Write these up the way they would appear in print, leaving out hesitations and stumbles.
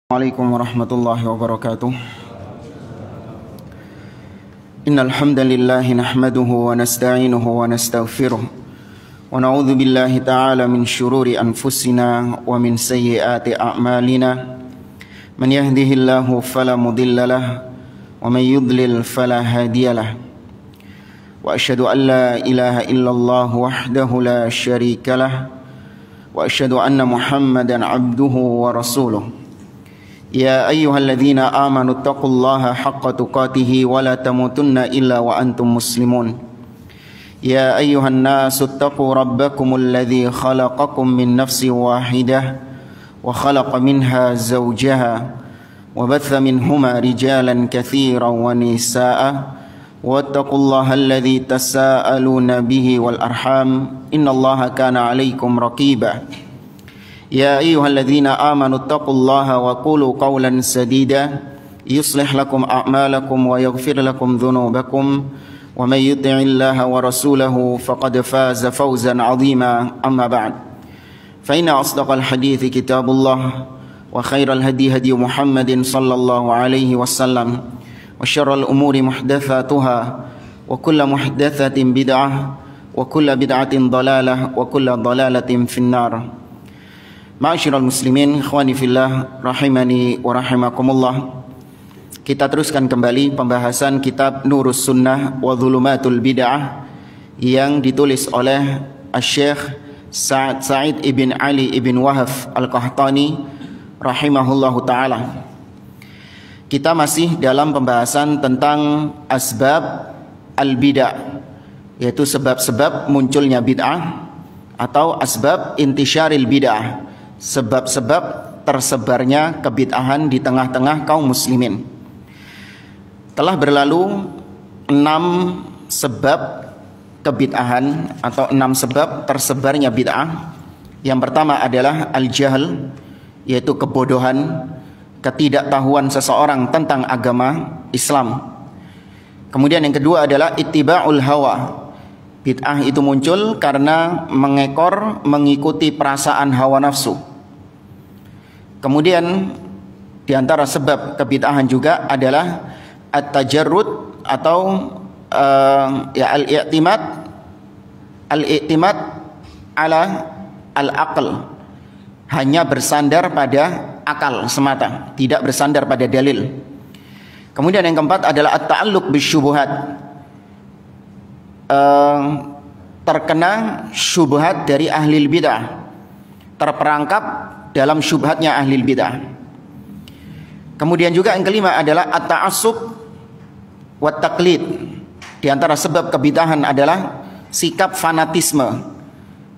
Assalamualaikum warahmatullahi wabarakatuh. Innal hamdalillah nahmaduhu wa nasta'inuhu wa nastaghfiruh wa na'udzu billahi ta'ala min shururi anfusina wa min sayyiati a'malina. Man yahdihillahu fala mudhillalah wa man yudlil fala hadiyalah. Wa asyhadu an la ilaha illallah wahdahu la syarikalah wa asyhadu anna Muhammadan 'abduhu wa rasuluh. Ya ayyuhalladzina amanu taqullaha haqqa tuqatih wa la tamutunna illa wa antum muslimun. Ya ayyuhan nasu taqu rabbakumul ladzi khalaqakum min nafsin wahidah wa khalaqa minha zawjaha wa batha minhuma rijalan katsiran wa nisaa'a wattaqullaha alladzi tasaaluna bihi wal arham innallaha kana 'alaikum raqiba. Ya ayyuhalladzina amanu taqullaha wa qulu qawlan sadida yuslih lakum a'malakum wa yaghfir lakum dhunubakum wa may yuti'illaha wa rasulahu faqad faza fawzan 'azima. Amma ba'd. Fa inna asdaqal hadithi kitabullah wa khairal hadi hadi Muhammadin sallallahu alaihi wasallam wa syarral umuri muhdatsatuha wa kullu muhdatsatin bid'ah wa kullu bid'atin dhalalah wa kullu dhalalatin finnar. Ma'asyiral muslimin, ikhwani fillah, rahimani wa rahimakumullah. Kita teruskan kembali pembahasan kitab Nurus Sunnah wa Dhulumatul Bid'ah yang ditulis oleh Syekh Sa'id ibn Ali ibn Wahab Al-Qahtani rahimahullahu ta'ala. Kita masih dalam pembahasan tentang asbab al-bid'ah, yaitu sebab-sebab munculnya bid'ah atau asbab intisyaril bid'ah, sebab-sebab tersebarnya kebid'ahan di tengah-tengah kaum muslimin. Telah berlalu 6 sebab kebid'ahan atau 6 sebab tersebarnya bid'ah. Yang pertama adalah al-jahl, yaitu kebodohan, ketidaktahuan seseorang tentang agama Islam. Kemudian yang kedua adalah ittiba'ul hawa. Bid'ah itu muncul karena mengikuti perasaan hawa nafsu. Kemudian di antara sebab kebid'ahan juga adalah at-tajarrud atau al-i'timad ala al-aql, hanya bersandar pada akal semata, tidak bersandar pada dalil. Kemudian yang keempat adalah at-ta'alluq bisyubuhat, terkena syubhat dari ahli bid'ah, terperangkap dalam syubhatnya ahli bid'ah. Kemudian juga yang kelima adalah at-ta'assub wa taqlid. Di antara sebab kebid'ahan adalah sikap fanatisme,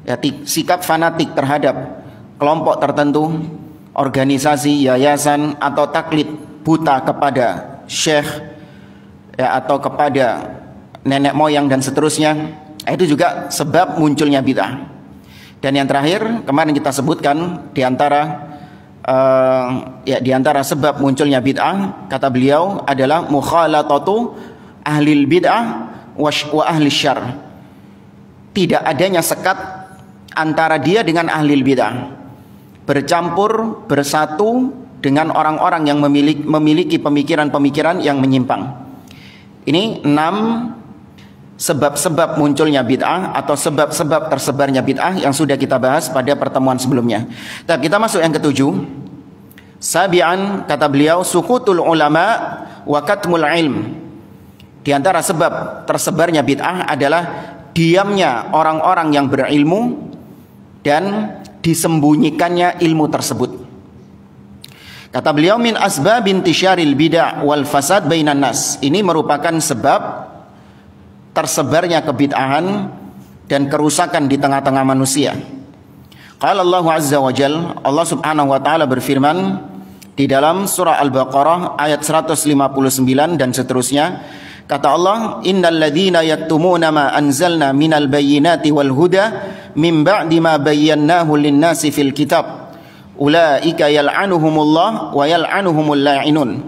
ya, sikap fanatik terhadap kelompok tertentu, organisasi, yayasan, atau taklid, buta kepada syekh, ya, atau kepada nenek moyang dan seterusnya. Itu juga sebab munculnya bid'ah. Dan yang terakhir kemarin kita sebutkan di antara sebab munculnya bid'ah, kata beliau, adalah mukhalatatu ahlil bid'ah wa ahli syarr. Tidak adanya sekat antara dia dengan ahli bid'ah, bercampur bersatu dengan orang-orang yang memiliki pemikiran-pemikiran yang menyimpang. Ini 6 sebab-sebab munculnya bid'ah atau sebab-sebab tersebarnya bid'ah yang sudah kita bahas pada pertemuan sebelumnya. Tapi kita masuk yang ketujuh. Sabi'an, kata beliau, sukutul ulama wa katmul ilm. Di antara sebab tersebarnya bid'ah adalah diamnya orang-orang yang berilmu dan disembunyikannya ilmu tersebut. Kata beliau, min asbab intisyaril bid'ah wal fasad bainan nas. Ini merupakan sebab tersebarnya kebid'ahan dan kerusakan di tengah-tengah manusia. Qala Allah Azza wa Jalla, Allah Subhanahu wa taala berfirman di dalam surah Al-Baqarah ayat 159 dan seterusnya. Kata Allah, innal ladzina yaktumuna ma anzalna minal bayyinati wal huda min ba'di ma bayyanahu lin-nasi fil kitab ulaika yal'anuhumullah wa yal'anuhumul la'inun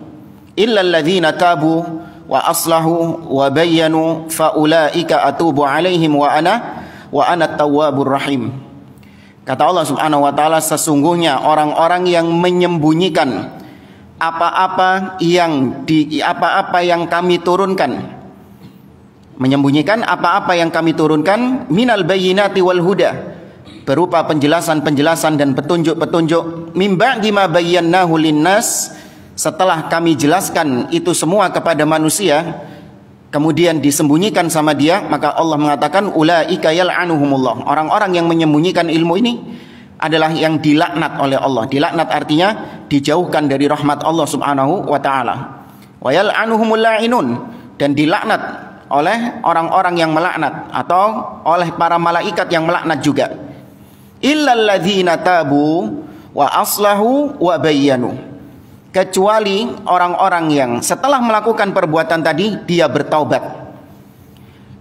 illa alladzina tabu wa aslahu wa bayyanu fa ulaika atubu alaihim wa ana tawwabur rahim. Kata Allah Subhanahu wa taala, sesungguhnya orang-orang yang menyembunyikan apa-apa yang kami turunkan, menyembunyikan apa-apa yang kami turunkan minal bayyinati wal huda, berupa penjelasan-penjelasan dan petunjuk-petunjuk, mim ba'di ma bayyanahu linnas, setelah kami jelaskan itu semua kepada manusia, kemudian disembunyikan sama dia. Maka Allah mengatakan ulaika yal'anuhumullah, orang-orang yang menyembunyikan ilmu ini adalah yang dilaknat oleh Allah. Dilaknat artinya dijauhkan dari rahmat Allah Subhanahu wa taala. Wa yal'anuhumul la'inun, dan dilaknat oleh orang-orang yang melaknat atau oleh para malaikat yang melaknat juga. Illal ladzina tabu wa aslahu wa bayyanu, kecuali orang-orang yang setelah melakukan perbuatan tadi dia bertaubat,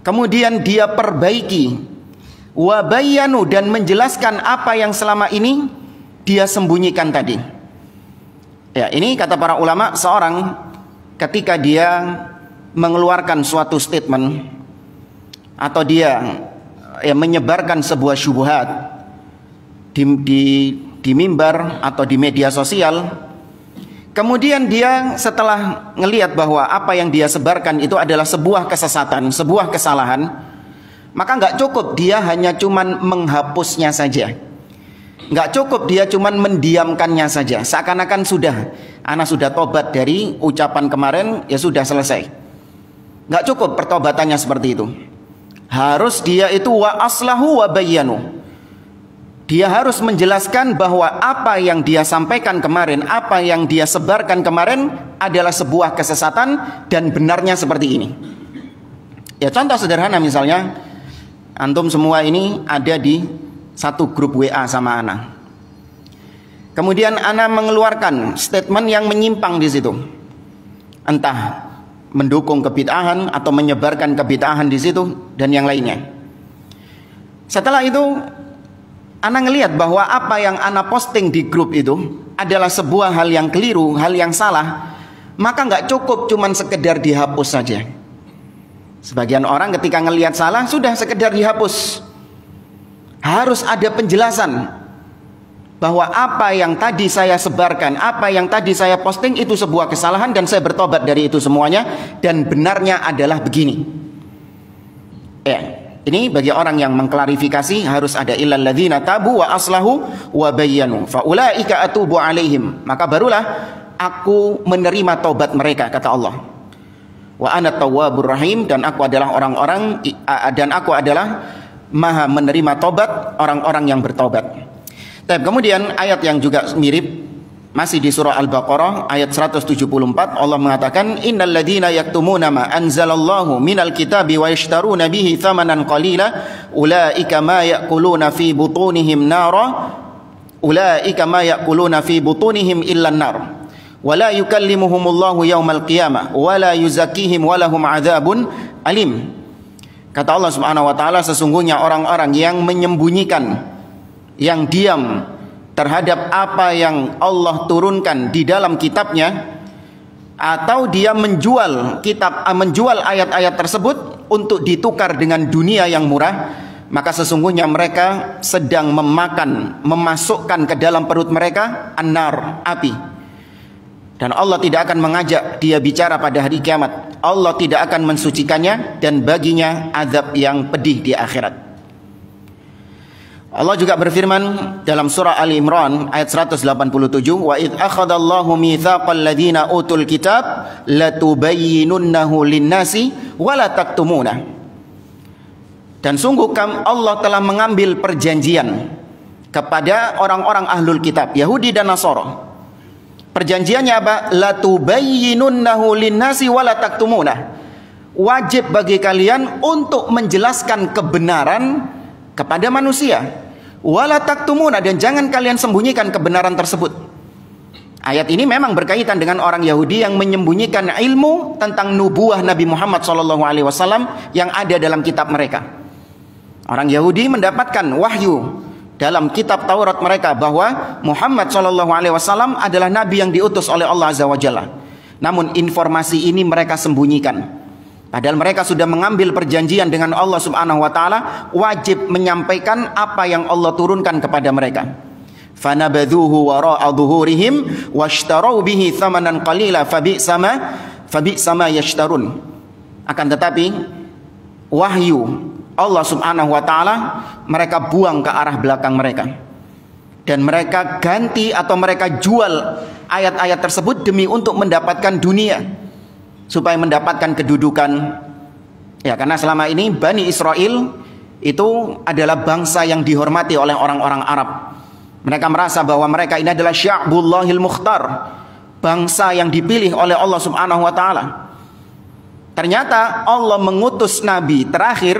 kemudian dia perbaiki, wa bayyanu, dan menjelaskan apa yang selama ini dia sembunyikan tadi. Ya, ini kata para ulama, seorang ketika dia mengeluarkan suatu statement atau dia menyebarkan sebuah syubhat di mimbar atau di media sosial, kemudian dia setelah ngelihat bahwa apa yang dia sebarkan itu adalah sebuah kesesatan, sebuah kesalahan, maka nggak cukup dia hanya cuman menghapusnya saja, nggak cukup dia cuman mendiamkannya saja, seakan-akan ana sudah tobat dari ucapan kemarin, ya sudah selesai. Nggak cukup pertobatannya seperti itu. Harus dia itu wa aslahu wa bayyanu, dia harus menjelaskan bahwa apa yang dia sampaikan kemarin, apa yang dia sebarkan kemarin adalah sebuah kesesatan dan benarnya seperti ini. Ya, contoh sederhana misalnya, antum semua ini ada di satu grup WA sama ana. Kemudian ana mengeluarkan statement yang menyimpang di situ. Entah mendukung kebid'ahan atau menyebarkan kebid'ahan di situ dan yang lainnya. Setelah itu ana ngelihat bahwa apa yang ana posting di grup itu adalah sebuah hal yang keliru, hal yang salah, maka nggak cukup cuman sekedar dihapus saja. Sebagian orang ketika ngelihat salah sudah sekedar dihapus. Harus ada penjelasan bahwa apa yang tadi saya sebarkan, apa yang tadi saya posting itu sebuah kesalahan dan saya bertobat dari itu semuanya, dan benarnya adalah begini. Ya, ini bagi orang yang mengklarifikasi harus ada illal ladzina tabu wa aslahu wa bayyanu fa ulaika atubu alaihim, maka barulah aku menerima taubat mereka, kata Allah. Wa ana tawwabur rahim, dan aku adalah maha menerima taubat orang-orang yang bertaubat. Kemudian ayat yang juga mirip masih di surah Al-Baqarah ayat 174, Allah mengatakan innal ladzina yaktumuna ma anzalallahu minal kitabi wa yashtaruna bihi thamanan qalila ulaika ma ya'kuluna fi butunihim nara ulaika ma ya'kuluna fi butunihim illa an-nar wa la yukallimuhumullahu yaumal qiyamah wa la yuzakkihim wa lahum adzabun alim. Kata Allah Subhanahu wa taala, sesungguhnya orang-orang yang menyembunyikan, yang diam terhadap apa yang Allah turunkan di dalam kitabnya, atau dia menjual ayat-ayat tersebut untuk ditukar dengan dunia yang murah, maka sesungguhnya mereka sedang memasukkan ke dalam perut mereka an-nar, api. Dan Allah tidak akan mengajak dia bicara pada hari kiamat. Allah tidak akan mensucikannya, dan baginya azab yang pedih di akhirat. Allah juga berfirman dalam surah Ali Imran ayat 187, wa id akhadallahu mitsaqal ladzina utul kitab latubayyinunnahu linnasi wa la taktumuna. Dan sungguh Allah telah mengambil perjanjian kepada orang-orang ahlul kitab, Yahudi dan Nasara. Perjanjiannya apa? Latubayyinunnahu linnasi wa la taktumuna. Wajib bagi kalian untuk menjelaskan kebenaran kepada manusia. Wala taktumuna, dan jangan kalian sembunyikan kebenaran tersebut. Ayat ini memang berkaitan dengan orang Yahudi yang menyembunyikan ilmu tentang nubuah Nabi Muhammad SAW yang ada dalam kitab mereka. Orang Yahudi mendapatkan wahyu dalam kitab Taurat mereka bahwa Muhammad SAW adalah Nabi yang diutus oleh Allah Azza wa Jalla. Namun informasi ini mereka sembunyikan. Padahal mereka sudah mengambil perjanjian dengan Allah Subhanahu wa taala, wajib menyampaikan apa yang Allah turunkan kepada mereka. fanabadhuhu wara'a dhuhurihim washtarau bihi thamanan qalila fabi'sa ma yashtarun. Akan tetapi wahyu Allah Subhanahu wa taala mereka buang ke arah belakang mereka, dan mereka ganti atau mereka jual ayat-ayat tersebut demi untuk mendapatkan dunia, supaya mendapatkan kedudukan. Ya, karena selama ini Bani Israel itu adalah bangsa yang dihormati oleh orang-orang Arab. Mereka merasa bahwa mereka ini adalah sya'bullahil mukhtar, bangsa yang dipilih oleh Allah Subhanahu wa taala. Ternyata Allah mengutus nabi terakhir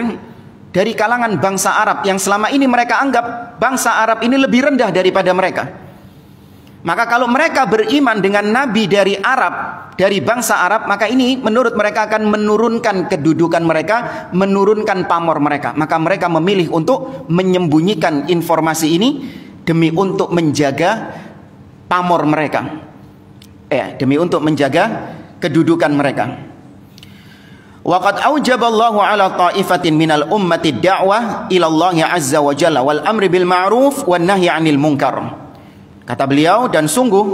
dari kalangan bangsa Arab yang selama ini mereka anggap bangsa Arab ini lebih rendah daripada mereka. Maka kalau mereka beriman dengan nabi dari Arab, dari bangsa Arab, maka ini menurut mereka akan menurunkan kedudukan mereka, menurunkan pamor mereka. Maka mereka memilih untuk menyembunyikan informasi ini demi untuk menjaga pamor mereka, demi untuk menjaga kedudukan mereka. Waqad aujaballahu ala ta'ifatin minal ummati da'wah ila Allah azza wa jalla wal amri bil ma'ruf wan nahyi 'anil munkar. Kata beliau, dan sungguh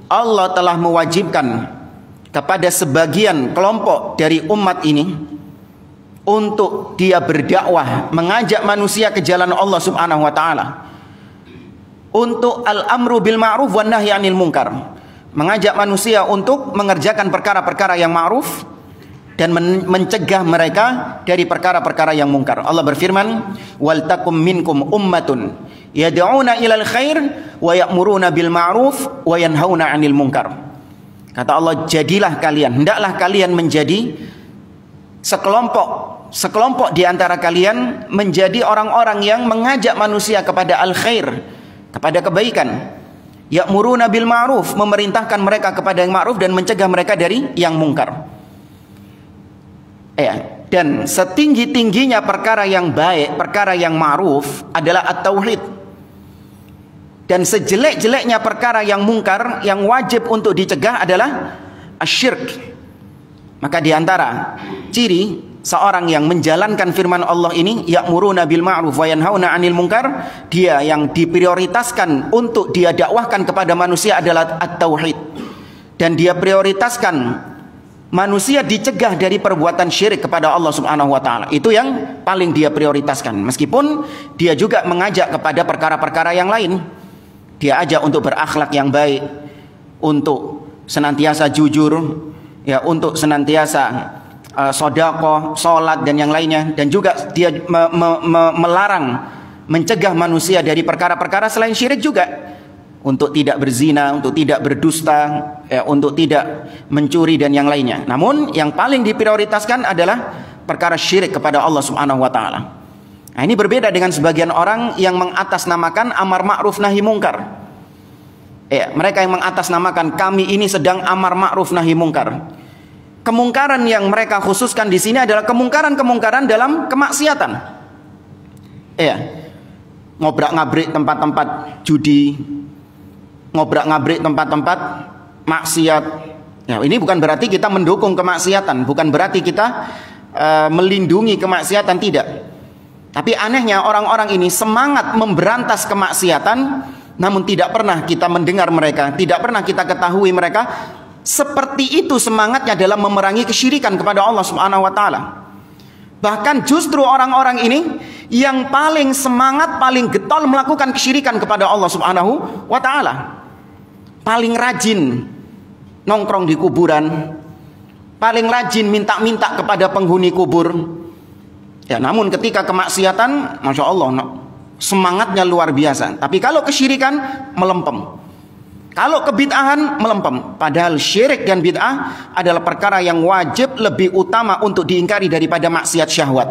Allah telah mewajibkan kepada sebagian kelompok dari umat ini untuk dia berdakwah, mengajak manusia ke jalan Allah Subhanahu wa taala, untuk al-amru bil ma'ruf wan nahyi 'anil munkar, mengajak manusia untuk mengerjakan perkara-perkara yang ma'ruf dan mencegah mereka dari perkara-perkara yang mungkar. Allah berfirman, wal takum minkum ummatun yad'una ilal khair wa ya'muruna bil ma'ruf wa yanhauna 'anil munkar. Kata Allah, jadilah kalian, hendaklah kalian menjadi sekelompok di antara kalian menjadi orang-orang yang mengajak manusia kepada al-khair, kepada kebaikan. Ya'muruna bil ma'ruf, memerintahkan mereka kepada yang ma'ruf dan mencegah mereka dari yang mungkar. Dan setinggi-tingginya perkara yang baik, perkara yang ma'ruf adalah at-tauhid. Dan sejelek-jeleknya perkara yang mungkar, yang wajib untuk dicegah adalah asyirk. Maka diantara ciri seorang yang menjalankan firman Allah ini, ya'muruna bil ma'ruf wa yanhauna 'anil munkar, dia yang diprioritaskan untuk dia dakwahkan kepada manusia adalah at-tauhid. Dan dia prioritaskan manusia dicegah dari perbuatan syirik kepada Allah Subhanahu wa taala. Itu yang paling dia prioritaskan. Meskipun dia juga mengajak kepada perkara-perkara yang lain. Dia ajak untuk berakhlak yang baik, untuk senantiasa jujur, ya, untuk senantiasa sedekah, salat dan yang lainnya, dan juga dia melarang, mencegah manusia dari perkara-perkara selain syirik juga, untuk tidak berzina, untuk tidak berdusta, untuk tidak mencuri dan yang lainnya. Namun yang paling diprioritaskan adalah perkara syirik kepada Allah Subhanahu wa taala. Nah, ini berbeda dengan sebagian orang yang mengatasnamakan amar ma'ruf nahi mungkar. Mereka yang mengatasnamakan kami ini sedang amar ma'ruf nahi mungkar. Kemungkaran yang mereka khususkan di sini adalah kemungkaran dalam kemaksiatan. Ngobrak-ngabrik tempat-tempat judi, ngobrak-ngabrik tempat-tempat maksiat. Ya, ini bukan berarti kita mendukung kemaksiatan, bukan berarti kita melindungi kemaksiatan, tidak. Tapi anehnya orang-orang ini semangat memberantas kemaksiatan, namun tidak pernah kita mendengar mereka, tidak pernah kita ketahui mereka seperti itu semangatnya dalam memerangi kesyirikan kepada Allah Subhanahu wa taala. Bahkan justru orang-orang ini yang paling semangat, paling getol melakukan kesyirikan kepada Allah Subhanahu wa taala. Paling rajin nongkrong di kuburan, paling rajin minta-minta kepada penghuni kubur. Ya, namun ketika kemaksiatan, Masya Allah, semangatnya luar biasa. Tapi kalau kesyirikan, melempem. Kalau kebid'ahan, melempem. Padahal syirik dan bid'ah adalah perkara yang wajib lebih utama untuk diingkari daripada maksiat syahwat.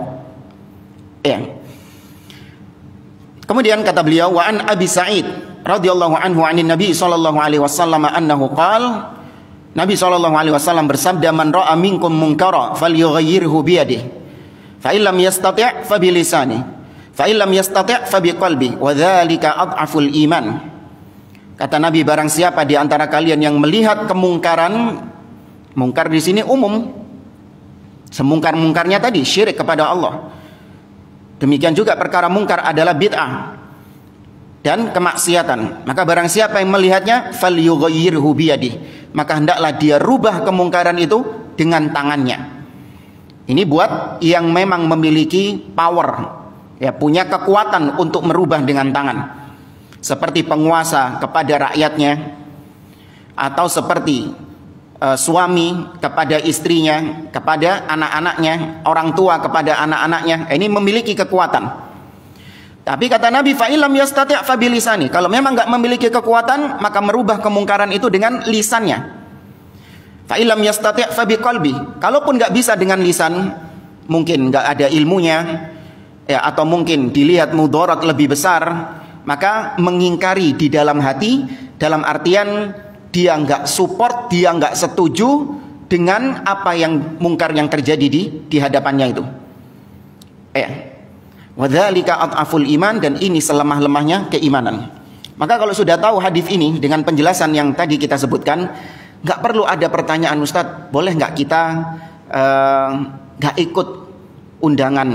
Kemudian kata beliau, wa an Abi Sa'id radhiyallahu anhu anin Nabi sallallahu alaihi wasallam annahu qala, Nabi sallallahu alaihi wasallam bersabda, man ra'a minkum munkara falyughayyirhu bi yadihi, fa illam yastati' fa bi lisanihi, fa illam yastati' fa bi qalbihi, wa dzalika adhaful iman. Kata Nabi, barang siapa di antara kalian yang melihat kemungkaran, mungkar di sini umum, semungkar-mungkarnya tadi syirik kepada Allah. Demikian juga perkara mungkar adalah bid'ah. dan kemaksiatan. Maka barang siapa yang melihatnya, falyughayyirhu biyadihi, maka hendaklah dia rubah kemungkaran itu dengan tangannya. Ini buat yang memang memiliki power, ya, punya kekuatan untuk merubah dengan tangan. Seperti penguasa kepada rakyatnya, atau seperti suami kepada istrinya, kepada anak-anaknya, orang tua kepada anak-anaknya. Ini memiliki kekuatan. Tapi kata Nabi, fa illam yastati' fa bilisani. Kalau memang enggak memiliki kekuatan, maka merubah kemungkaran itu dengan lisannya. Fa illam yastati' fa biqalbi. Kalaupun enggak bisa dengan lisan, mungkin enggak ada ilmunya, ya, atau mungkin dilihat mudarat lebih besar, maka mengingkari di dalam hati, dalam artian dia enggak support, dia enggak setuju dengan apa yang mungkar yang terjadi di hadapannya itu. Wadzalika adhaful iman, dan ini selemah-lemahnya keimanan. Maka kalau sudah tahu hadis ini dengan penjelasan yang tadi kita sebutkan, nggak perlu ada pertanyaan, Ustadz, boleh nggak kita nggak ikut undangan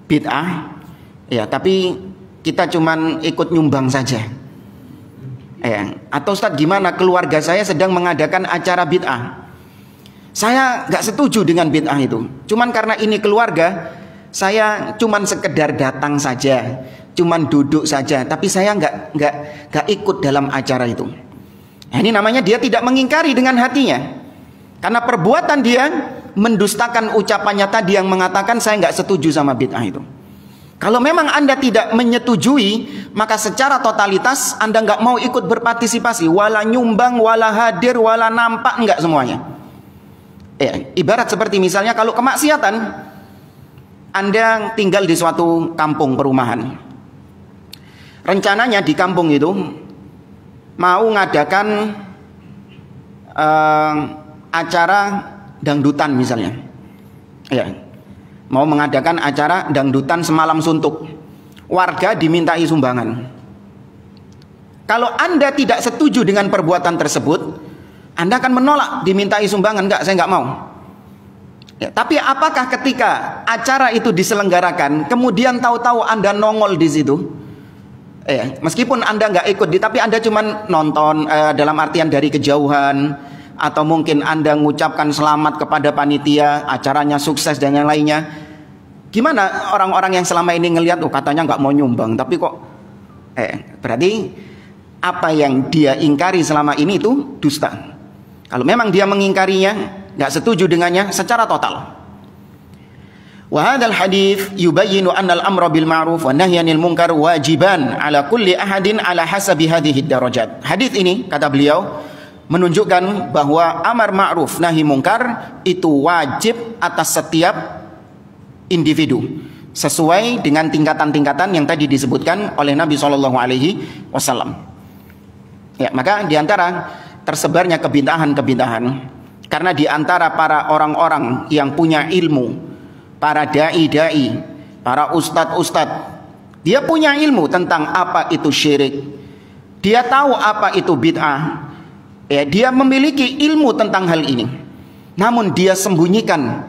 bid'ah, ya, tapi kita cuman ikut nyumbang saja. Atau Ustadz, gimana keluarga saya sedang mengadakan acara bid'ah, saya nggak setuju dengan bid'ah itu, cuman karena ini keluarga, saya cuman sekedar datang saja, cuman duduk saja, tapi saya nggak ikut dalam acara itu. Nah, ini namanya dia tidak mengingkari dengan hatinya, karena perbuatan dia mendustakan ucapannya tadi yang mengatakan saya nggak setuju sama bid'ah itu. Kalau memang Anda tidak menyetujui, maka secara totalitas Anda nggak mau ikut berpartisipasi, wala nyumbang, wala hadir, wala nampak, nggak semuanya. Ibarat seperti misalnya kalau kemaksiatan, Anda tinggal di suatu kampung perumahan. Rencananya di kampung itu mau ngadakan acara dangdutan misalnya. Mau mengadakan acara dangdutan semalam suntuk. Warga dimintai sumbangan. Kalau Anda tidak setuju dengan perbuatan tersebut, Anda akan menolak dimintai sumbangan. Enggak, saya enggak mau. Tapi apakah ketika acara itu diselenggarakan, kemudian tahu-tahu Anda nongol di situ, meskipun Anda nggak ikut, tapi Anda cuma nonton, dalam artian dari kejauhan, atau mungkin Anda mengucapkan selamat kepada panitia, acaranya sukses dan yang lainnya. Gimana orang-orang yang selama ini ngelihat, katanya nggak mau nyumbang, tapi kok, berarti apa yang dia ingkari selama ini itu dusta. Kalau memang dia mengingkarinya, nggak setuju dengannya secara total. Wa hadzal hadits yubayyinu anna al-amra bil ma'ruf wa nahya 'anil munkar wajiban 'ala kulli ahadin 'ala hasabi hadhihi darajat. Hadis ini, kata beliau, menunjukkan bahwa amar ma'ruf nahi munkar itu wajib atas setiap individu sesuai dengan tingkatan-tingkatan yang tadi disebutkan oleh Nabi SAW. Ya, maka diantara tersebarnya kebid'ahan-kebid'ahan, karena di antara para orang-orang yang punya ilmu, para dai-dai, para ustadz-ustadz, dia punya ilmu tentang apa itu syirik, dia tahu apa itu bid'ah, dia memiliki ilmu tentang hal ini, namun dia sembunyikan,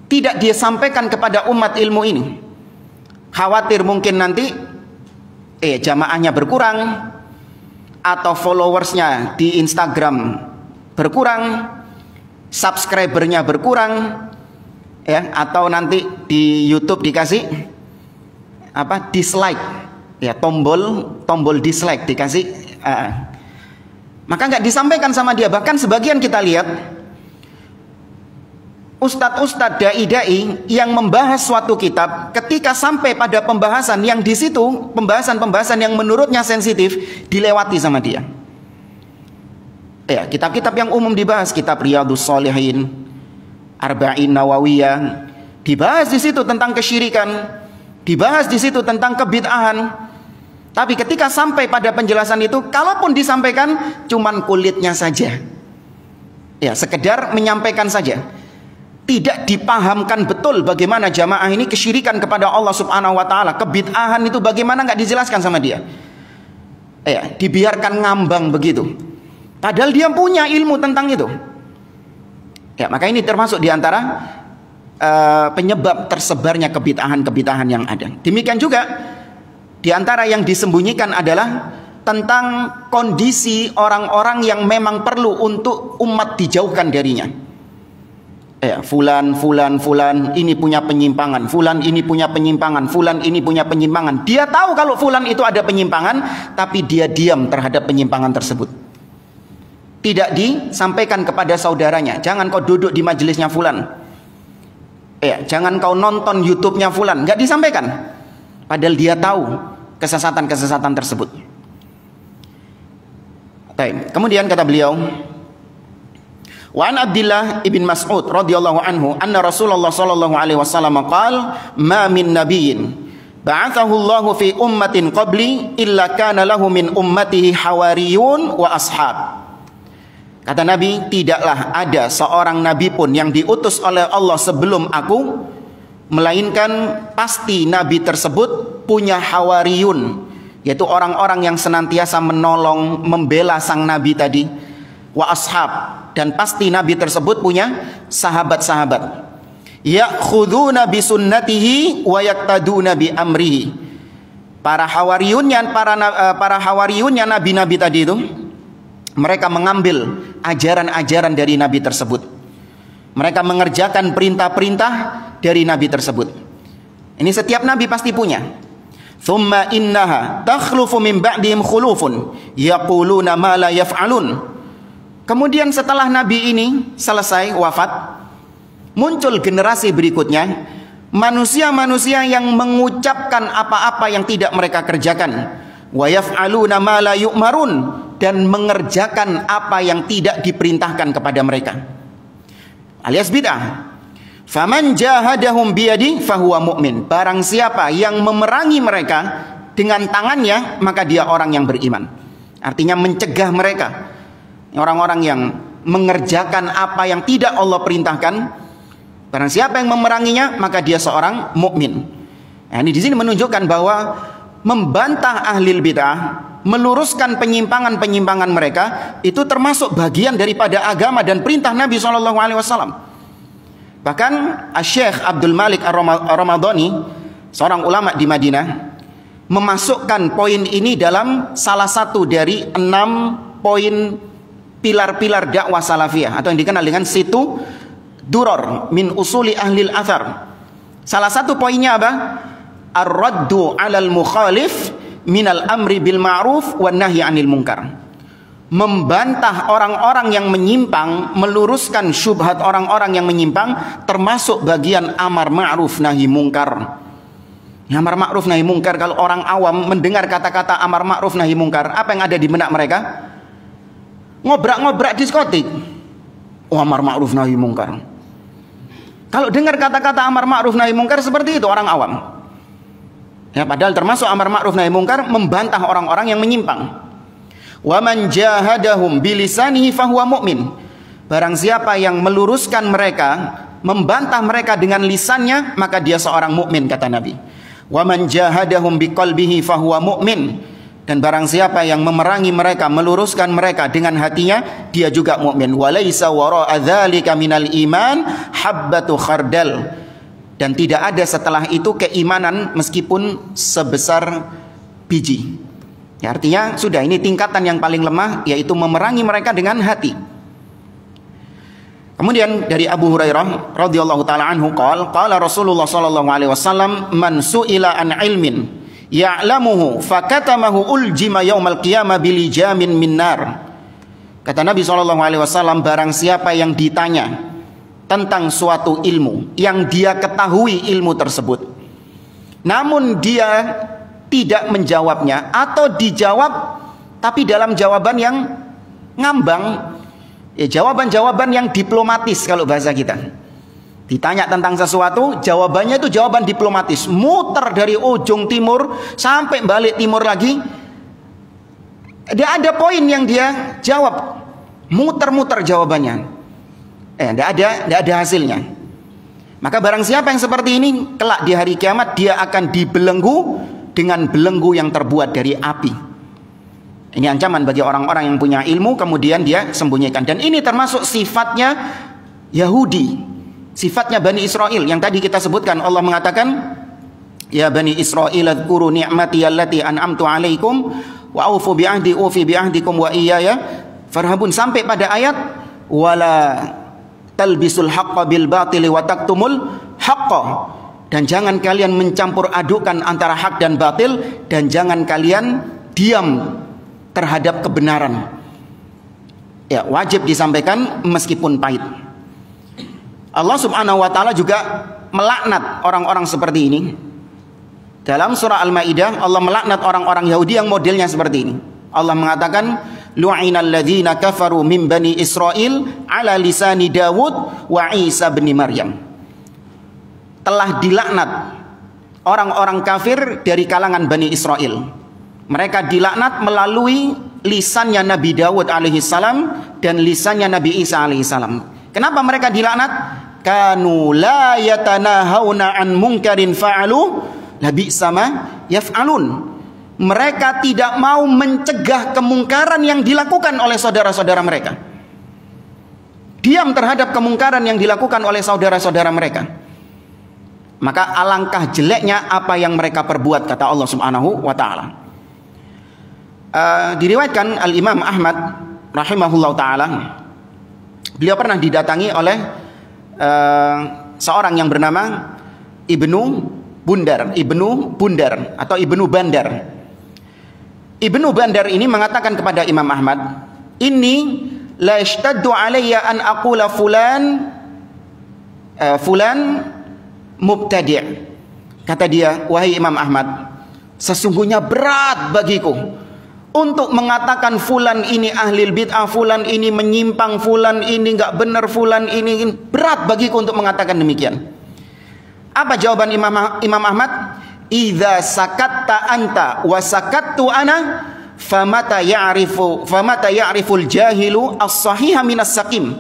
tidak dia sampaikan kepada umat ilmu ini. Khawatir mungkin nanti jamaahnya berkurang, atau followersnya di Instagram berkurang, subscribernya berkurang, ya, atau nanti di YouTube dikasih dislike, ya, tombol dislike dikasih, maka nggak disampaikan sama dia. Bahkan sebagian kita lihat ustadz-ustadz dai-dai yang membahas suatu kitab, ketika sampai pada pembahasan yang di situ pembahasan yang menurutnya sensitif, dilewati sama dia. Kitab-kitab yang umum dibahas, kitab Riyadhus Shalihin, Arba'in Nawawiyah, dibahas di situ tentang kesyirikan, dibahas di situ tentang kebid'ahan. Tapi ketika sampai pada penjelasan itu, kalaupun disampaikan, cuman kulitnya saja, sekedar menyampaikan saja, tidak dipahamkan betul bagaimana jamaah ini kesyirikan kepada Allah Subhanahu Wa Taala, kebid'ahan itu bagaimana, nggak dijelaskan sama dia. Dibiarkan ngambang begitu. Padahal dia punya ilmu tentang itu. Maka ini termasuk diantara penyebab tersebarnya kebid'ahan-kebid'ahan yang ada. Demikian juga Di antara yang disembunyikan adalah tentang kondisi orang-orang yang memang perlu untuk umat dijauhkan darinya. Fulan ini punya penyimpangan, fulan ini punya penyimpangan, fulan ini punya penyimpangan. Dia tahu kalau fulan itu ada penyimpangan, tapi dia diam terhadap penyimpangan tersebut. Tidak disampaikan kepada saudaranya. Jangan kau duduk di majelisnya fulan. Jangan kau nonton YouTube-nya fulan. Nggak disampaikan. Padahal dia tahu kesesatan-kesesatan tersebut. Kemudian kata beliau, wa an Abdullah ibn Mas'ud radhiyallahu anhu anna Rasulullah sallallahu alaihi wasallam qala ma min nabiyyin ba'athahu Allah fi ummatin qabli illa kana lahu min ummatihi hawariyun wa ashab. Kata Nabi, tidaklah ada seorang nabi pun yang diutus oleh Allah sebelum aku, melainkan pasti nabi tersebut punya hawariyun, yaitu orang-orang yang senantiasa menolong, membela sang nabi tadi, wa ashab, dan pasti nabi tersebut punya sahabat-sahabat. Ya'khuduna bi sunnatihi wa yaqtaduna bi amrihi. Para hawariyunnya nabi-nabi tadi itu, mereka mengambil ajaran-ajaran dari nabi tersebut. Mereka mengerjakan perintah-perintah dari nabi tersebut. Ini setiap nabi pasti punya. Thumma innaha takhlufu min ba'dihim khulufun yaquluna ma la yaf'alun. Kemudian setelah nabi ini selesai wafat, muncul generasi berikutnya, manusia-manusia yang mengucapkan apa-apa yang tidak mereka kerjakan, wa yaf'aluna ma la yu'marun, dan mengerjakan apa yang tidak diperintahkan kepada mereka, alias bid'ah. Faman jahadahum biyadi fahuwa mu'min. Barang siapa yang memerangi mereka dengan tangannya, maka dia orang yang beriman. Artinya mencegah mereka, orang-orang yang mengerjakan apa yang tidak Allah perintahkan. Barang siapa yang memeranginya, maka dia seorang mukmin. Nah, ini di sini menunjukkan bahwa membantah ahlil bid'ah, meluruskan penyimpangan-penyimpangan mereka, itu termasuk bagian daripada agama dan perintah Nabi SAW. Bahkan Syekh Abdul Malik Ar-Ramadhani, seorang ulama di Madinah, memasukkan poin ini dalam salah satu dari 6 poin pilar-pilar dakwah salafiyah, atau yang dikenal dengan situ duror min usuli ahlil athar. Salah satu poinnya apa? Ar-raddu 'alal mukhalif minal amri bil ma'ruf wan nahyi 'anil munkar. Membantah orang-orang yang menyimpang, meluruskan syubhat orang-orang yang menyimpang, termasuk bagian amar ma'ruf nahi mungkar. Amar ma'ruf nahi mungkar, kalau orang awam mendengar kata-kata amar ma'ruf nahi mungkar, apa yang ada di benak mereka? Ngobrak-ngobrak diskotik. Amar ma'ruf nahi mungkar. Kalau dengar kata-kata amar ma'ruf nahi mungkar seperti itu orang awam. Padahal termasuk amar ma'ruf nahi mungkar membantah orang-orang yang menyimpang. Wa man jahadahum bilisanihi fahuwa mu'min. Barang siapa yang meluruskan mereka, membantah mereka dengan lisannya, maka dia seorang mukmin, kata Nabi. Wa man jahadahum biqalbihi fahuwa mu'min. Dan barang siapa yang memerangi mereka, meluruskan mereka dengan hatinya, dia juga mukmin. Wa laisa wara'a dzalika minal iman habbatu khardal. Dan tidak ada setelah itu keimanan meskipun sebesar biji. Ya, artinya sudah, ini tingkatan yang paling lemah, yaitu memerangi mereka dengan hati. Kemudian dari Abu Hurairah radhiyallahu taala anhu qala Rasulullah sallallahu alaihi wasallam, man su'ila an ilmin ya'lamuhu fakatamahu uljima yaumal qiyamah bilijamin min nar. Kata Nabi sallallahu alaihi wasallam, barang siapa yang ditanya tentang suatu ilmu yang dia ketahui ilmu tersebut, namun dia tidak menjawabnya, atau dijawab tapi dalam jawaban yang ngambang, jawaban-jawaban yang diplomatis kalau bahasa kita. Ditanya tentang sesuatu, jawabannya itu jawaban diplomatis, muter dari ujung timur sampai balik timur lagi. Dia ada poin yang dia jawab, muter-muter jawabannya. Tidak ada hasilnya. Maka barang siapa yang seperti ini, kelak di hari kiamat dia akan dibelenggu dengan belenggu yang terbuat dari api. Ini ancaman bagi orang-orang yang punya ilmu kemudian dia sembunyikan. Dan ini termasuk sifatnya Yahudi, sifatnya Bani Israel yang tadi kita sebutkan. Allah mengatakan Ya Bani Israil adhkuru ni'mati allati an'amtu alaikum wa aufu bi'ahdi ufi bi'ahdikum wa iyaya farhabun, sampai pada ayat wala talbisul haqqa bil batili wa taktumul haqqa, dan jangan kalian mencampur adukan antara hak dan batil, dan jangan kalian diam terhadap kebenaran. Ya, wajib disampaikan meskipun pahit. Allah Subhanahu wa taala juga melaknat orang-orang seperti ini. Dalam surah Al-Maidah Allah melaknat orang-orang Yahudi yang modelnya seperti ini. Allah mengatakan lu'inal ladzina kafaru min bani Israil ala lisani Dawud wa Isa bin Maryam. Telah dilaknat orang-orang kafir dari kalangan Bani Israel. Mereka dilaknat melalui lisannya Nabi Dawud alaihissalam dan lisannya Nabi Isa alaihissalam. Kenapa mereka dilaknat? Kanu la yatanahawna an munkarin fa'alu labi sama yaf'alun. Mereka tidak mau mencegah kemungkaran yang dilakukan oleh saudara-saudara mereka. Diam terhadap kemungkaran yang dilakukan oleh saudara-saudara mereka. Maka alangkah jeleknya apa yang mereka perbuat, kata Allah Subhanahu wa taala. Diriwayatkan Al-Imam Ahmad rahimahullah taala, beliau pernah didatangi oleh seorang yang bernama Ibnu Bundar atau Ibnu Bandar. Ibnu Bandar ini mengatakan kepada Imam Ahmad, "Inni la yashtaddu alayya an aqula fulan mubtadi'." Kata dia, "Wahai Imam Ahmad, sesungguhnya berat bagiku untuk mengatakan fulan ini ahlil bid'ah, fulan ini menyimpang, fulan ini enggak benar, fulan ini berat bagiku untuk mengatakan demikian." Apa jawaban Imam Ahmad? Idza sakatta anta wa sakattu ana famata ya'riful jahilu as-sahiha minas saqim.